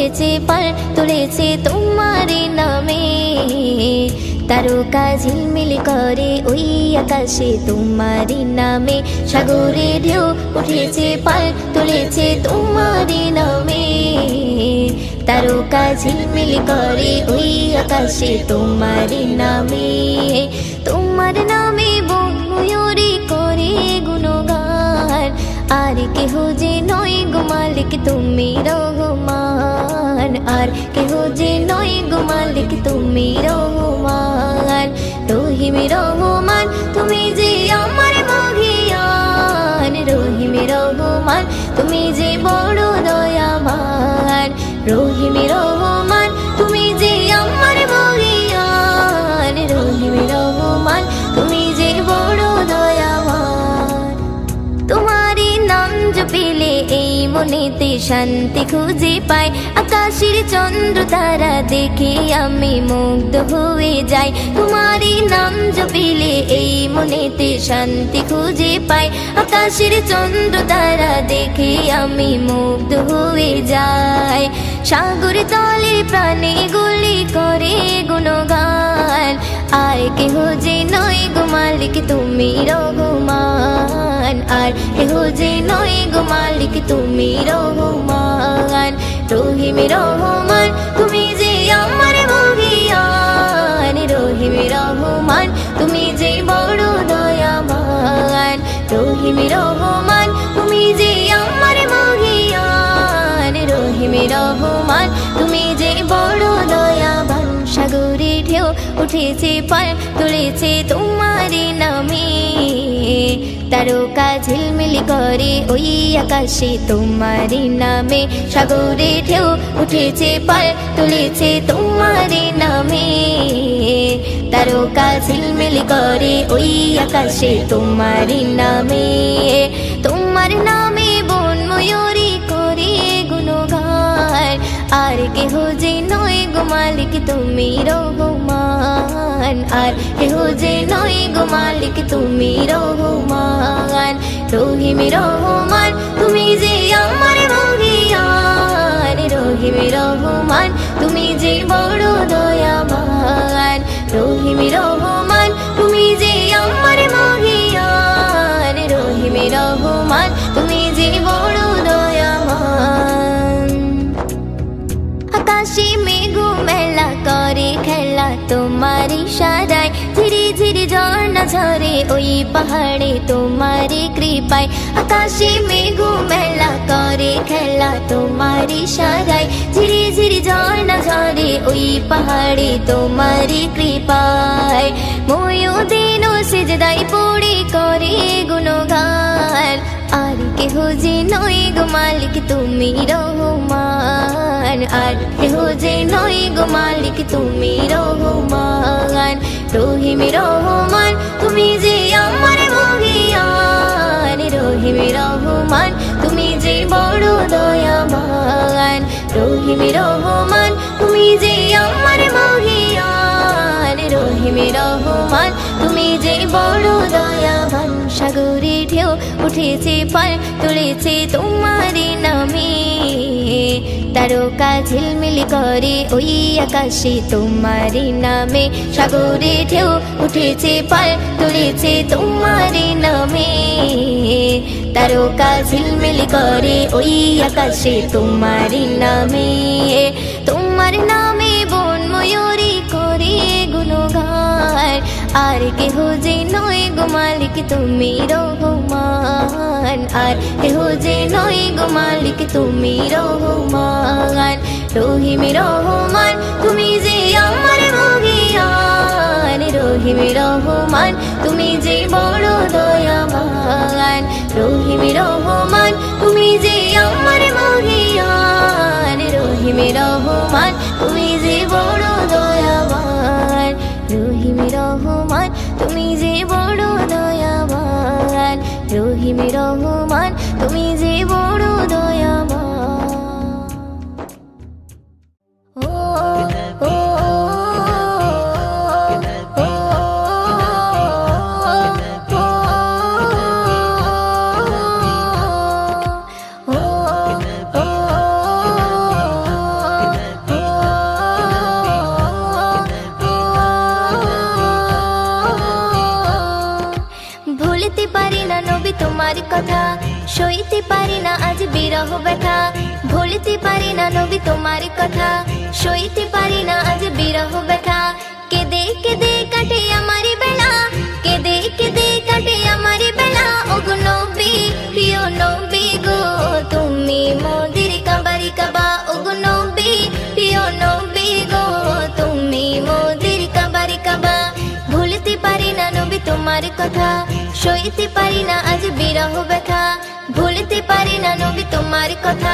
উঠেছে পাল তুলেছে তোমার নামে। তারকা ঝিলমিল করে ওই আকাশে তোমার নামে, সাগরে ঢেউ উঠেছে পাল তুলেছে তোমার নামে। তারকা ঝিলমিল করে ওই আকাশে তোমার নামে। তোমার নামে বন ময়ূরী করে গুণগান, আর কেহ যে নয় গো মালিক তুমি রহমান, আর কেহ যে নয় গো মালিক তুমি রহমান। রহিম রহমান তুমি যে আমার মহিয়ান, রহিম রহমান তুমি যে বড় দয়াবান। রহিম রহমান তুমি যে আমার মহিয়ান, রহিম রহমান তুমি যে বড় দয়াবান। তোমারই নাম জপিলে এই মনেতে শান্তি খুঁজে পাই, আকাশের চন্দ্র তারা দেখে আমি মুগ্ধ হয়ে যাই। তোমারই নাম জপিলে এই মনেতে শান্তি খুঁজে পাই, আকাশের চন্দ্র তারা দেখে আমি মুগ্ধ হয়ে যাই। সাগর তলে প্রাণে গুলি করে গুণগান, আর কেহ যে নয় গো মালিক তুমি রহমান, আর কেহ যে নয় গো মালিক তুমি রহমান। রহিম রহমান তুমি যে আমার মহিয়ান, রহিম রহমান তুমি যে বড় দয়াবান। রহিম রহমান তুমি যে আমার মহিয়ান, রহিম রহমান তুমি যে বড় দয়াবান। সাগরে ঢেউ উঠেছে পাল তুলেছে তোমার নামে, তারকা ঝিলমিল করে ওই আকাশে তোমার নামে। সাগরে ঢেউ উঠেছে পাল তুলেছে তোমার নামে, তারকা ঝিলমিল করে ওই আকাশে তোমার নামে। তোমার নামে বন ময়ূরী করে গুণগান, আর কেহ যে নয় গো মালিক তুমি রহমান, আর কেহ যে নয় গো মালিক তুমি রহমান। রহিম রহমান তুমি যে আমার মহিয়ান, রহিম রহমান তুমি যে বড় দয়াবান। রহিম রহমান তুমি যে আমার মহিয়ান, রহিম রহমান তুমি যে বড় দয়াবান। আকাশে মেঘ মেলা করে খেলা তোমার ইশারায়, ধীরে ধীরে ঝর্ণা ঝরে ওই পাহাড়ে তোমার কৃপায়। আকাশে মেঘ মেলা করে খেলা তোমার ইশারায়, ধীরে ধীরে ঝর্ণা ঝরে ওই পাহাড়ে তোমার কৃপায়। ময়ূদিন সিজদায় পড়ে করে গুণগান, আর কেহ যে নয় গো মালিক তুমি রহমান, আর কেহ যে নয় গো মালিক তুমি রহমান। রহিম রহমান তুমি যে আমার মহিয়ান, রহিম রহমান তুমি যে বড় দয়াবান। রহিম রহমান তুমি যে আমার মহিয়ান, রহিম রহমান তুমি যে বড় দয়াবান। সাগরে ঢেউ উঠেছে পাল তুলেছে তোমার নামে, তারকা ঝিলমিল করে ওই আকাশে তোমার নামে। সাগরে ঢেউ উঠেছে পাল তুলেছে তোমার নামে, তারকা ঝিলমিল করে ওই আকাশে তোমার নামে। তোমার নামে বন ময়ূরী করে গুণগান, আর কেহ যে নয় গো মালিক তুমি রহমান, আর কেহ যে নয় গো মালিক তুমি রহমান। রহিম রহমান তুমি যে আমার মহিয়ান, রহিম রহমান তুমি যে বড় দয়াবান। রহিম রহমান তুমি যে আমার মহিয়ান, রহিম রহমান তুমি যে বড় দয়াবান। রহিম রহমান তুমি যে বড় দয়াবান, রহিম রহমান তুমি যে বড় দয়াবান। তোমার কথা সইতে পারি না আজ বিরহ ব্যথা ভুলতে পারি না নবী তোমার কথা সইতে পারি না আজ বিরহ ব্যথা কেঁদে কেঁদে কাটে আমার বেলা কেঁদে কেঁদে কাটে আমার বেলা ওগো নবী প্রিয় নবী গো তুমি মোদের কাবারি কাবা ওগো নবী প্রিয় নবী গো তুমি মোদের কাবারি কাবা ভুলতে পারি না নবী তোমার কথা সইতে পারি না আজ বিরহ ব্যথা ভুলতে পারি না নবী তোমার কথা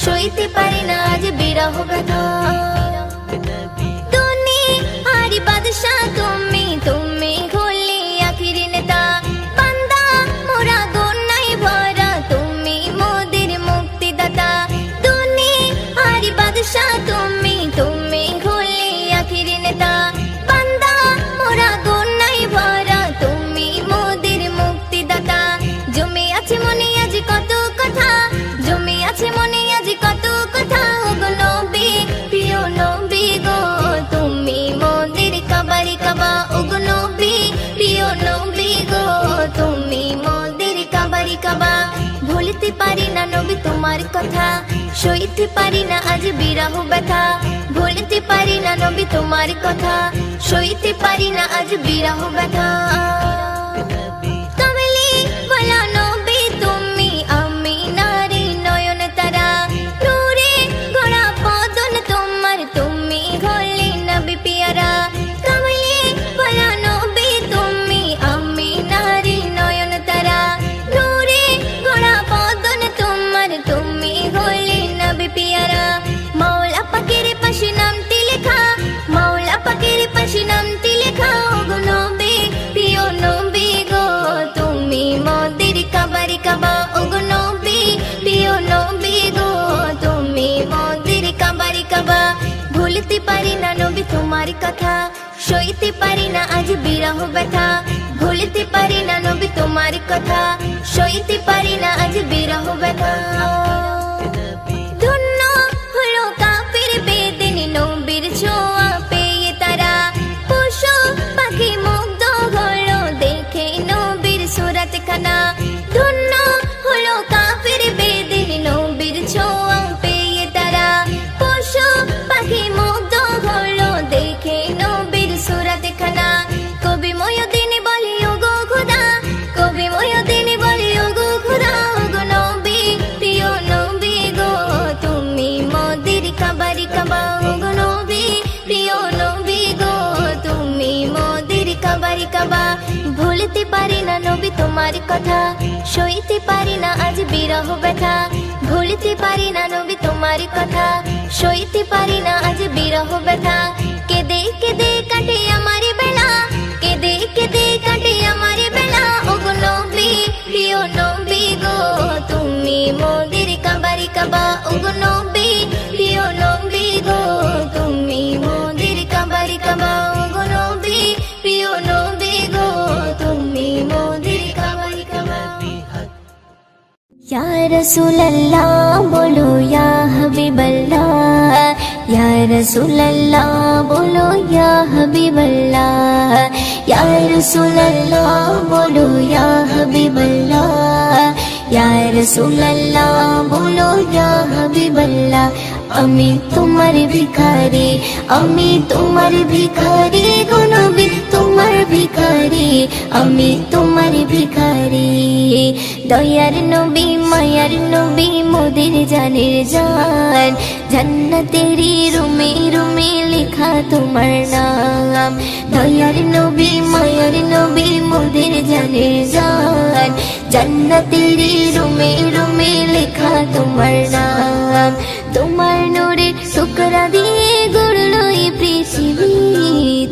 সইতে পারি না আজ বিরহ ব্যথা দুনিয়ার বাদশা তুমি তুমি হলে আখির নেতা বান্দা মোরা গুনাহে ভরা তুমি মোদের মুক্তিদাতা দুনিয়ার বাদশা তুমি তুমি হলে আখির নেতা বান্দা মোরা গুনাহে ভরা তুমি মোদের মুক্তিদাতা জমি আছে মনে আজ কত কথা জমি আছে মনে আজ কত কথা ওগো নবী প্রিয় নবী গো তুমি মোদের কাবারি কাবা ওগো নবী প্রিয় নবী গো তুমি মোদের কাবারি কাবা ভুলতে পারি না নবী তোমার কথা সইতে পারি না আজ বিরহ ব্যথা ভুলতে পারি না নবী তোমার কথা সইতে পারি না আজ বিরহ ব্যথা কামলি বলা নবী তুমি আমিনারে নয়ন তারা নূরে গড়া বদন তোমার তুমি হলে নবী পিয়ারা কামলি বলা নবী তুমি আমিনারে নয়ন তারা নূরে গড়া বদন তোমার তুমি হলে নবী পিয়ারা মাওলা পাকের পাশে নামটি লেখা মাওলা পাকের পাশে নামটি লেখা ওগো নবী প্রিয় নবী গো তুমি মোদের কাবারি কাবা ওগো নবী প্রিয় নবী গো তুমি মোদের কাবারি কাবা ভুলতে পারি না নবী তোমার কথা সইতে পারি না আজ বিরহ ব্যথা ভুলতে পারি না নবী তোমার কথা সইতে পারি না আজ বিরহ ব্যথা ধন্য হলো কাফির বেদিন নবীর ছোঁয়া পেয়ে তারা পশু পাখি মুগ্ধ হলো দেখে নবীর সুরাত খানা ধন্য হলো কাফির বেদিন নবীর ছোঁয়া পেয়ে তারা পশু পাখি মুগ্ধ হলো দেখে নবীর সুরাত খানা কবি ময়দিন বলি ওগো খোদা কবি ময়দিন বলি ওগো খোদা ওগো নবী প্রিয় নবী গো তুমি মোদের কাবারি কাবা ওগো নবী প্রিয় নবী গো তুমি মোদের কাবারি কাবা ভুলতে পারি না নবী তোমার কথা সইতে পারি না আজ বিরহ ব্যথা ভুলতে পারি না নবী তোমার কথা সইতে পারি না আজ বিরহ ব্যথা কেঁদে কেঁদে কাটে আমার বেলা কেঁদে কেঁদে কাটে আমার বেলা ওগো নবী প্রিয় নবী গো তুমি মোদের কাবারি কাবা ওগো নবী প্রিয় নবী গো তুমি মোদের কাবারি কাবা ওগো নবী প্রিয় নবী গো তুমি মোদের কাবারি কাবা या रसूल अल्लाह बोलो या हबीब अल्लाह या रसूल अल्लाह बोलो या हबीब अल्लाह या रसूल अल्लाह बोलो या हबीब अल्लाह या रसूल अल्लाह बोलो या हबीब अल्लाह আমি তোমার ভিখারি আমি তোমার ভিখারি গো নবী তোমার ভিখারি আমি তোমার ভিখারি দয়ার নবী মায়ার নবী মোদের জানের জান জান্নাতেরি রুমে রুমে লেখা তোমার নাম দয়ার নবী মায়ার নবী মোদের জানের জান জান্নাতেরি রুমে রুমে লেখা তোমার নাম তোমার নূরের টুকরা দিয়ে গড়লো এই পৃথিবী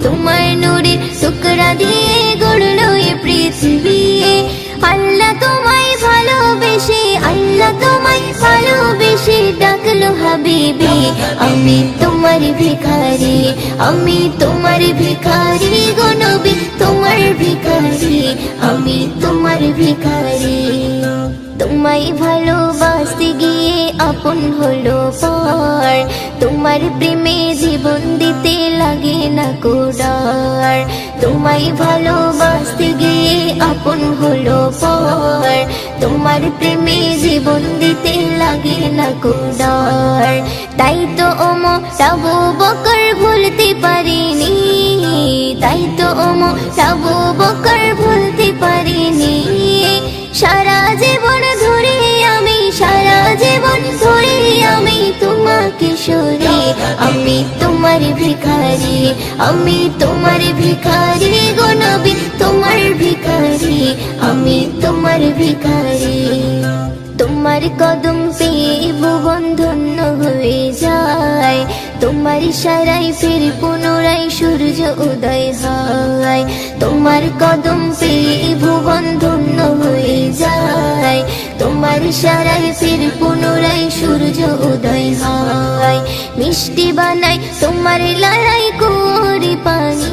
তোমার নূরের টুকরা দিয়ে গড়লো এই পৃথিবী আল্লাহ তোমায় ভালোবেসে আল্লাহ তোমায় ভালোবেসে ডাকলো হাবিবি আমি তোমার ভিখারি আমি তোমার ভিখারি গো নবী তোমার ভিখারি আমি তোমার ভিখারি তোমায় ভালোবাসতে গিয়ে আপন হলো পর তোমার প্রেমে জীবন দিতে লাগে না কোডার তোমায় ভালোবাসতে গিয়ে আপন হলো পর, তোমার প্রেমে জীবন দিতে লাগে না কো ডর। তাই তো ওমর আবু বকর ভুলতে পারিনি, তাই তো ওমর আবু বকর ভুলতে পারিনি। সারা জীবন ধরে আমি, সারা জীবন ধরে আমি তোমাকে সরে, আমি তোমার ভিখারি, আমি তোমার ভিখারি গো নবী, তোমার ভিখারি, আমি তোমার ভিখারি। তোমার কদম পেয়ে ভুবন ধন্য হয়ে যায়, তোমার ইশারায় ফের পুনরায় সূর্য উদয় হয়। তোমার কদম পেয়ে ভুবন ধন্য হয়ে যায়, তোমার ইশারায় ফের পুনরায় সূর্য উদয় হয়। মিষ্টি বানাই তোমার লালাই করি পানি,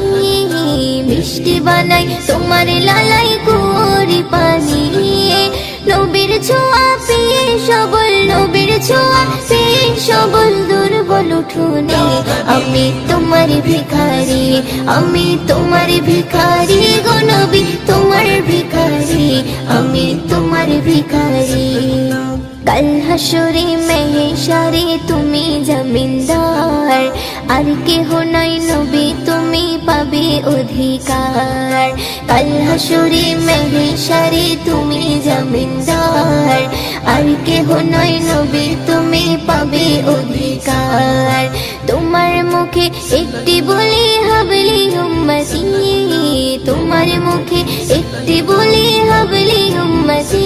মিষ্টি বানাই তোমার লালাই করি পানি। নবীর ছোঁয়া পেয়ে সবল, নবীর ছোঁয়া পেয়ে সবল দুর্বল উঠোনে, আমি তোমার ভিখারি, আমি তোমার ভিখারি গো নবী, তোমার ভিখারি, আমি তোমার ভিখারি। কাল হাসরে মেহেশারে তুমি জমিনদার, আর কেহ নাই নবী তুমি পাবে অধিকার। কাল হাসরে মেহেশারে তুমি জমিনদার, আর কেহ নাই নবী তুমি পাবে অধিকার। তোমার মুখে একটি বলি হাবলি উম্মতি, তোমার মুখে একটি বলি হাবলি উম্মতি।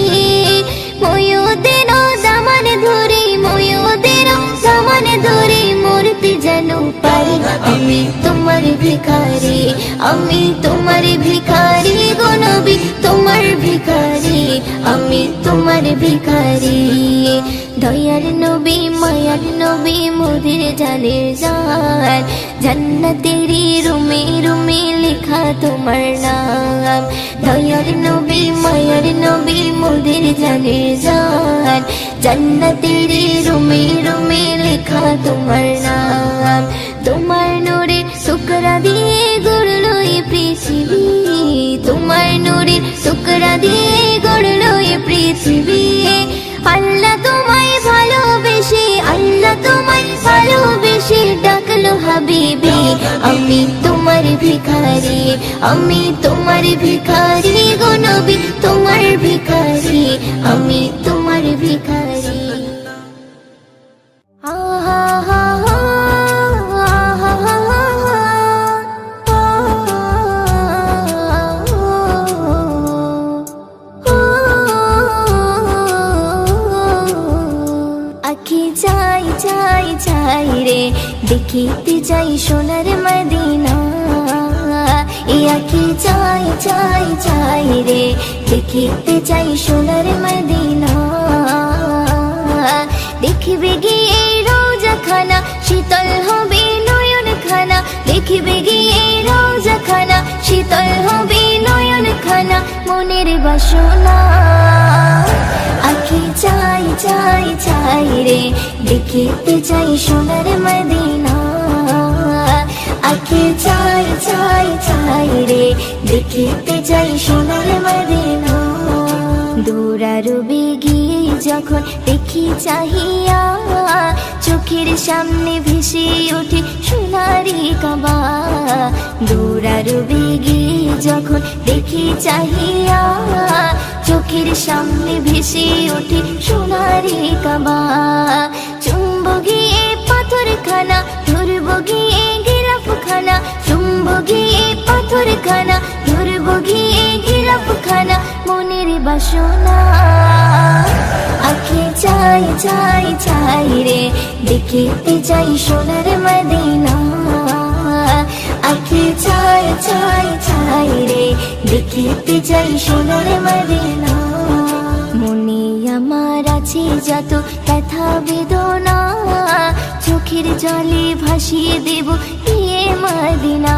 ময়ূদের দামান ধরে, ময়ূদের দামান ধরে মূর্তি যেন পারি, আমি তোমার ভিখারি, আমি তোমার ভিখারি গো নবী, তোমার ভিখারি, আমি তোমার ভিখারি। দয়ার নবী মায়ার নবী মোদের জানের জান, জান্নাতেরি রুমে রুমে লেখা তোমার নাম। দয়ার নবী মায়ার নবী মোদের জানের জান, জান্নাতেরি রুমে রুমে লেখা তোমার নাম। তোমার নূরের টুকরা দিয়ে গড়লো এই পৃথিবী, তোমার নূরের টুকরা দিয়ে গড়লো এই পৃথিবী। আল্লাহ তোমায় ভালোবেসে, আল্লাহ তোমায় ভালোবেসে ডাকলো হাবিবি, আমি তোমার ভিখারি, আমি তোমার ভিখারি গো নবী, তোমার ভিখারি, আমি তোমার ভিখারি। আহা হা হা চাই রে দেখিতে যাই সোনার মদিনা, এই আঁখি চাই চাই চাই রে দেখিতে যাই সোনার মদিনা। দেখিবে গিয়ে রোজা খানা শীতল হবে নয়ন খানা, দেখিবে গিয়ে রোজা খানা শীতল হবে নয়ন খানা। মনের বাসনা আঁখি চাই চাই চাই রে দেখিতে চাই সোনার মদিনা, আঁখি চাই চাই চাই রে দেখিতে চাই সোনার মদিনা। দৌড়ারবে গিয়ে যখন দেখি চাহিয়া, চোখের সামনে ভেসে ওঠে সোনারি কাবা। দৌড়ারবে গিয়ে যখন দেখি চাহিয়া, চোখের সামনে ভেসে ওঠে সোনারি কাবা। চুম্ব গিয়ে পাথর খানা, ধরব গিয়ে গিলাফ খানা, চুম্ব গিয়ে পাথর খানা, ধরব গিয়ে গিলাফ খানা। মনের বাসনা আঁখি চাই চাই চাই রে দেখিতে চাই সোনার মদিনা, আঁখি চাই চাই চাই রে দেখিতে চাই সোনার মদিনা। মনে আমার আছে যত ব্যথা বেদনা, চোখের জলে ভাসিয়ে দেব ইয়ে মদিনা।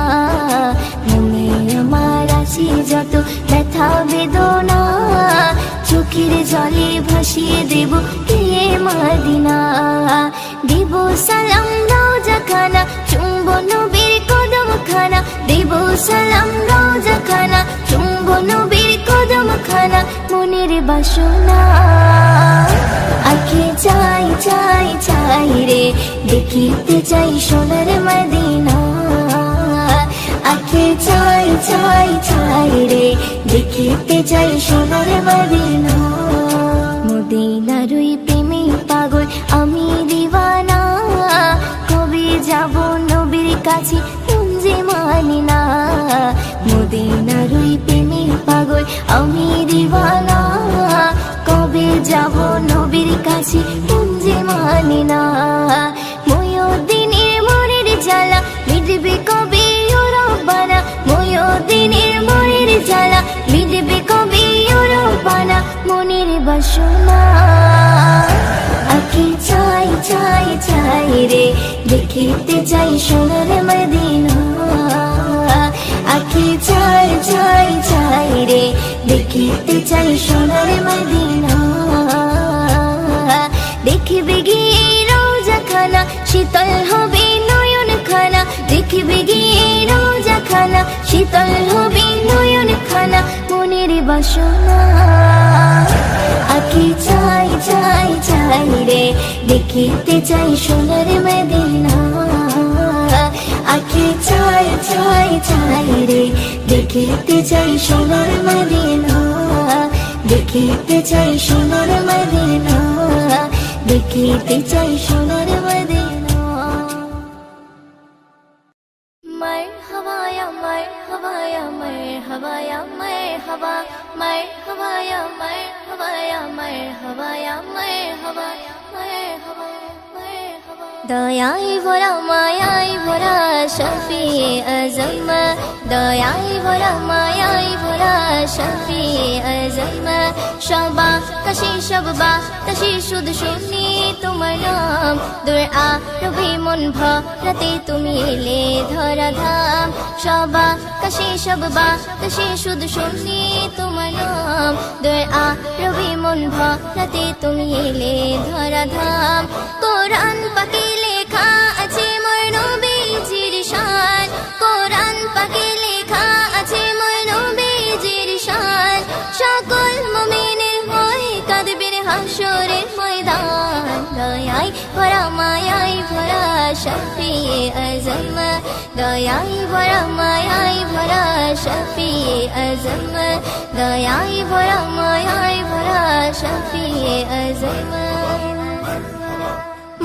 মনে আমার আছে যত ব্যথা বেদনা, চোখের জলে ভাসিয়ে দেব ইয়ে মদিনা। দেব সালাম রোজা খানা, চুম্ব নবীর কদম খানা, দেব সালাম রোজা খানা, চুম্ব নবীর কদম খানা, মনের বাসনা আঁখে চাই চাই চাই রে, দেখিতে চাই সোনার মদিনা। আঁখে চাই চাই চাই রে, দেখিতে চাই সোনার মদিনা। মদিনার ওই প্রেমে পাগল আমি দিওয়ানা, কবে যাব নবীর কাছে মন যে মানি না। মদিনার ওই প্রেমে পাগল আমি দিওয়ানা, কবে যাব নবীর কাছে মন যে মানি না। ময়ূরদিনের মনের জ্বালা মিটবে কবে ও রব্বানা, ময়ূরদিনের মনের জ্বালা মিটবে কবে ও রব্বানা, মনের বাসনা আঁখে চাই চাই চাই রে, দেখিতে চাই সোনার মদিনা। আঁখে চাই চাই চাই রে, দেখিতে চাই সোনার মদিনা। দেখবে গিয়ে রোজা খানা, শীতল হবে নয়ন খানা, দেখবে গিয়ে রোজা খানা, শীতল হবে নয়ন খানা, মনের বাসনা আঁখে চাই চাই চাই রে, দেখিতে চাই সোনার মদিনা। আঁখে চাই চাই চাই রে, দেখিতে চাই সোনার মদিনা। দেখিতে চাই সোনার মদিনা, দেখিতে চাই সোনার মদিনা। মারহাবা ইয়া মারহাবা ইয়া মারহাবা ইয়া মারহাবা, মারহাবা ইয়া মারহাবা ইয়া মারহাবা ইয়া মারহাবা, মারহাবা মারহাবা। দয়ায় ভরা মায়ায় ভরা শফিয়ে আজম, দয়ায় ভরা মায়ায় ভরা শফিয়ে আজম। সবা কাশি সববা কাশি শুধু শুনি তোমার নাম, দূর আরবে মন ভরাতে তুমি এলে ধরা ধাম। সবা কাশি সববা কাশি শুধু শুনি তোমার নাম, দূর আরবে মন ভরাতে তুমি এলে ধরা ধাম। কোরআন পাকে লেখা আছে মোর নবীজির শান, কোরআন পাকে লেখা আছে মোর নবীজির শান। সকল মুমিনের হয়ে কাঁদবে রে হাসরের ময়দান, দয়ায় ভরা মায়ায় ভরা শফিয়ে আজম, দয়ায় ভরা মায়ায় ভরা শফিয়ে আজম, দয়ায় ভরা মায়ায় ভরা শফিয়ে আজম।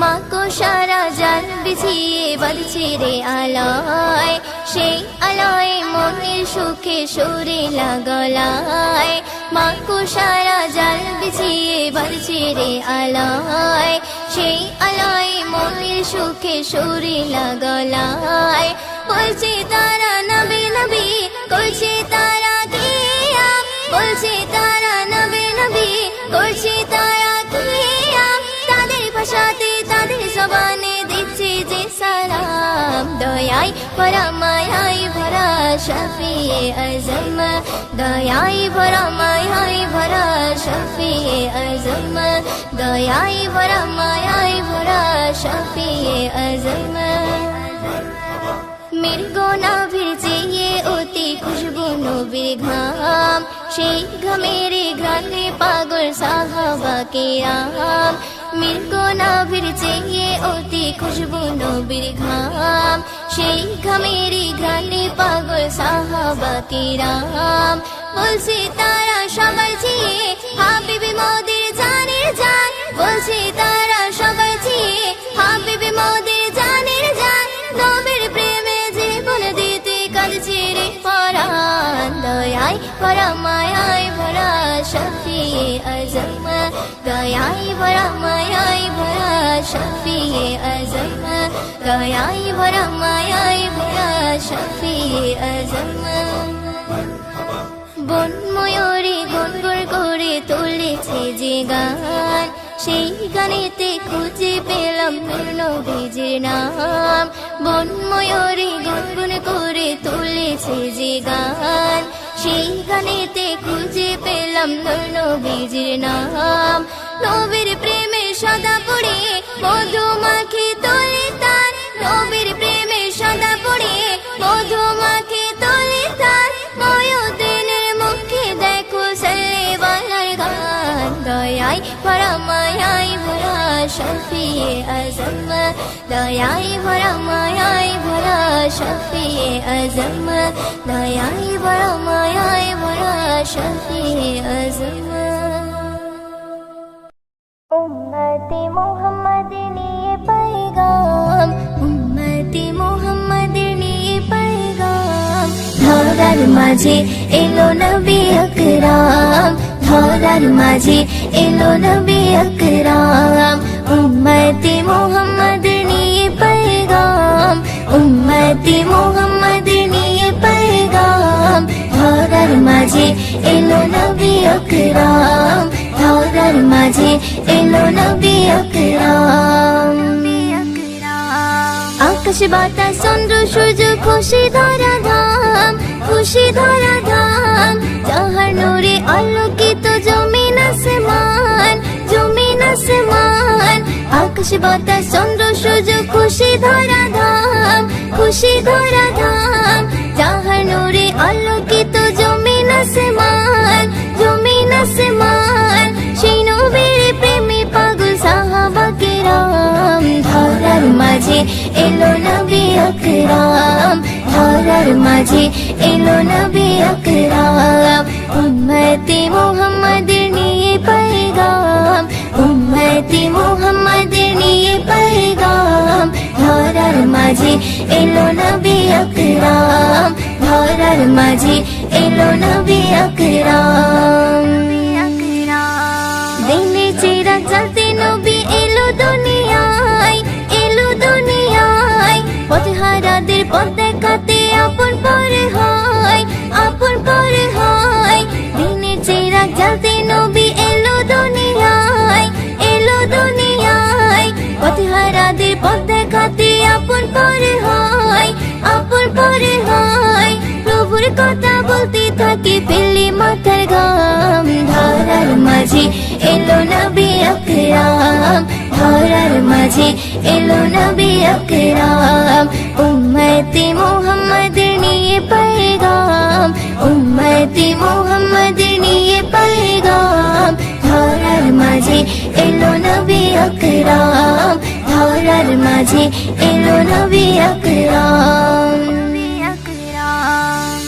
মাকো সারা জান বিছিয়ে বাঁধছে রে আলোয়, সেই আলোয় মনের সুখে সুরে লাগলায়। মাকো সারা জান বিছিয়ে বাঁধছে রে আলোয়, সেই আলোয় মনের সুখে সুরে লাগলায়। বলছে তারা নবী নবী, করছে তারা কিয়াম, বলছে তারা নবী নবী, করছে তারা কিয়াম। তাদের ভাষাতে তাদের জবানে দিচ্ছে যে সালাম, দয়ায় ভরা মায়ায় ভরা শফিয়ে আজম, দয়ায় ভরা মায়ায় ভরা শফিয়ে আজম, দয়ায় ভরা মায়ায় ভরা শফিয়ে আজম। মৃগো নাভির চেয়ে অতি খুশবু নবীর ঘাম, সেই ঘামের ঘ্রাণে পাগল সাহাবা কেরাম। মৃগো নাভির চেয়ে অতি খুশবু নবীর ঘাম, সেই ঘামের ঘ্রাণে পাগল সাহাবা কেরাম। বলছে তারা সবার চেয়ে হাবিবে মোদের জানের জান, বলছে তারা সবার চেয়ে হাবিবে মোদের জানের জান। নবীর প্রেমে জীবন দিতে কাঁদছে রে পরাণ, দয়ায় ভরা মায়ায় ভরা শফিয়ে আজম, দয়ায় ভরা মায়ায় ভরা শফিয়ে আজম, দয়ায় ভরা মায়ায় ভরা শফিয়ে আজম। বন ময়ূরী গুনগুন করে তুলেছে যে গান, সেই গানেতে খুঁজে পেলাম নূর নবীজির নাম। বন ময়ূরী গুনগুন করে তুলেছে যে গান, সেই গানেতে খুঁজে পেলাম নূর নবীজির নাম। নবীর প্রেমে সদা পড়ে মধু মাখি তোলে তার, নবীর প্রেমে সদা পড়ে মধুমাখি তোলে তার ময়ূদিনের মুখে দেখো সাল্লেওয়ালার গান দয়াই ভরা মায়াই ভরা শফিয়ে আজম দয়াই ভরা মায়াই ভরা শফিয়ে আজম দয়াই ভরা মায়াই ভরা শফিয়ে আজম উম্মতি মুহাম্মাদের নিয়ে पैगाम উম্মতি মুহাম্মাদের নিয়ে पैगाम ধরার মাঝে এলো নবী আকরাম ধরার মাঝে এলো নবী আকরাম উম্মতি মুহাম্মাদের নিয়ে पैगाम উম্মতি মুহাম্মাদের নিয়ে पैगाम ধরার মাঝে এলো নবী আকরাম ধরার মাঝে এলো নবী আকরাম আকাশ বাতাস চন্দ্র সূর্য খুশি ধরা ধাম খুশি ধরা ধাম যাহার নূরে আলোকিত জমিন আসমান জমিন আসমান আকাশ বাতাস চন্দ্র সূর্য খুশি ধরা ধাম খুশি ধরা ধাম যাহার নূরে আলোকিত জমিন আসমান জমিন আসমান সেই নবীর প্রেমে পাগল সাহাবা কেরাম ধরার মাঝে এলো নবী আকরাম ধরার মাঝে এলো নবী আকরাম উম্মতি মুহাম্মাদের নিয়ে पैगाम উম্মতি মুহাম্মাদের নিয়ে पैगाम ধরার মাঝে এলো নবী আকরাম ধরার মাঝে এলো নবী আকরাম দিনে চিরাগ জ্বালতে নবী এলো দুনিয়ায় এলো দুনিয়ায় পথহারাদের পথ দেখাতে আপন পরে হয় আপন পরে হয় দিনে চিরাগ জ্বালতে নবী এলো দুনিয়ায় এলো দুনিয়ায় পথহারাদের পথ দেখাতে আপন পরে হয় আপন পরে হয় প্রভুর কথা বলতে থাকে ফেলে মাথার গাম ধরার মাঝে এলো নবী আকরাম ধরার মাঝে এলো নবী আকরাম উম্মতি মুহাম্মাদের নিয়ে पैगाम উম্মতি মুহাম্মাদের নিয়ে पैगाम ধরার মাঝে এলো নবী আকরাম ধরার মাঝে এলো নবী আকরাম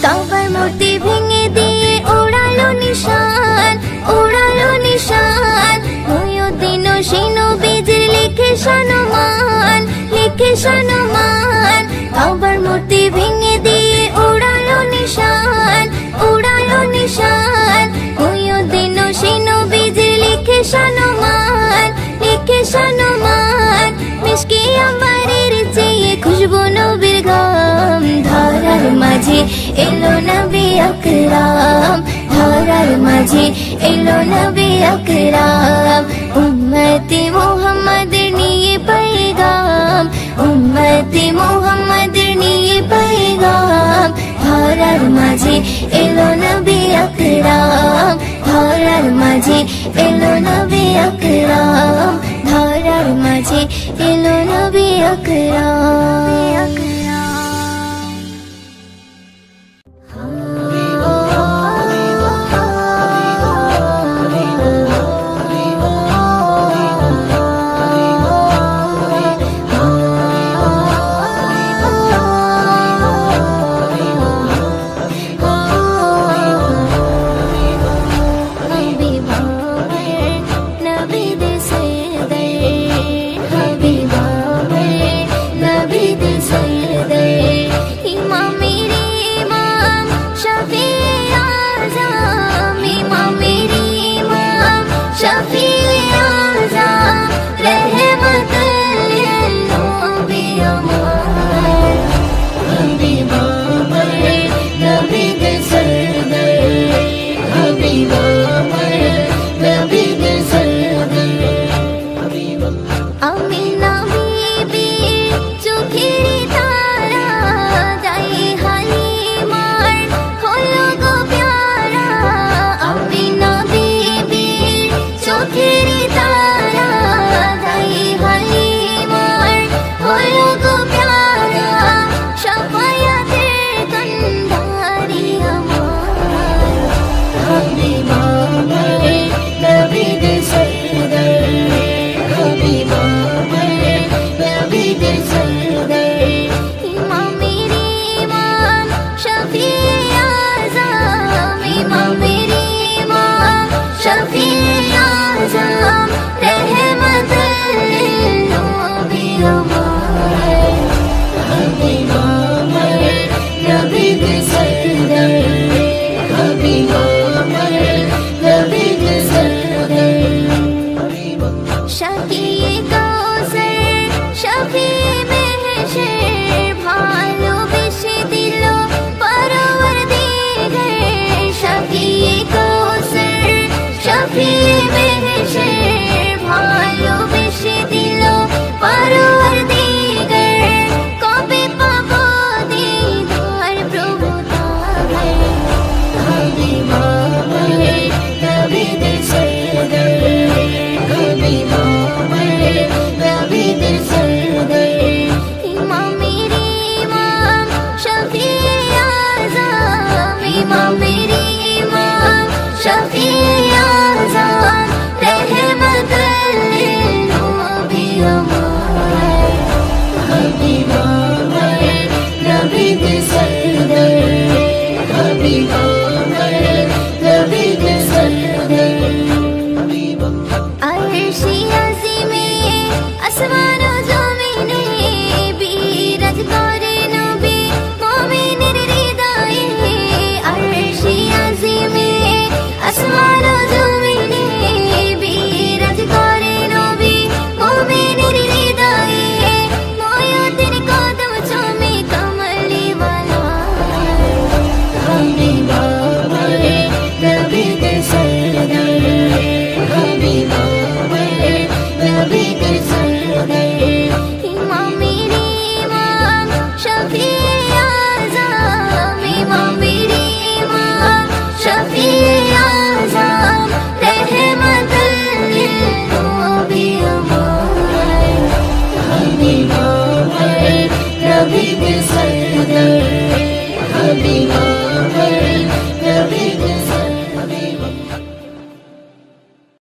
কাবার মূর্তি ভেঙে দিয়ে ওড়ালো নিশান ওড়ালো নিশান ময়ূদিন সেই নবীজির লিখে সম্মান লিখে সম্মান কাবার মূর্তি ভেঙে দিয়ে ওড়ালো নিশান ওড়ালো নিশান ময়ূদিন সেই নবীজির লিখে সম্মান লিখে সম্মান মিশকে আম্বারের চেয়ে খুশবু নবীর গাম ধরার মাঝে এলো নবী আকরাম ধরার মাঝে এলো নবী আকরাম উম্মতি মুহাম্মাদের নিয়ে पैगाम উম্মতি মুহাম্মাদের নিয়ে पैगाम ধরার মাঝে এলো নবী আকরাম ধরার মাঝে এলো নবী আকরাম ধরার মাঝে এলো নবী আকরাম চোখে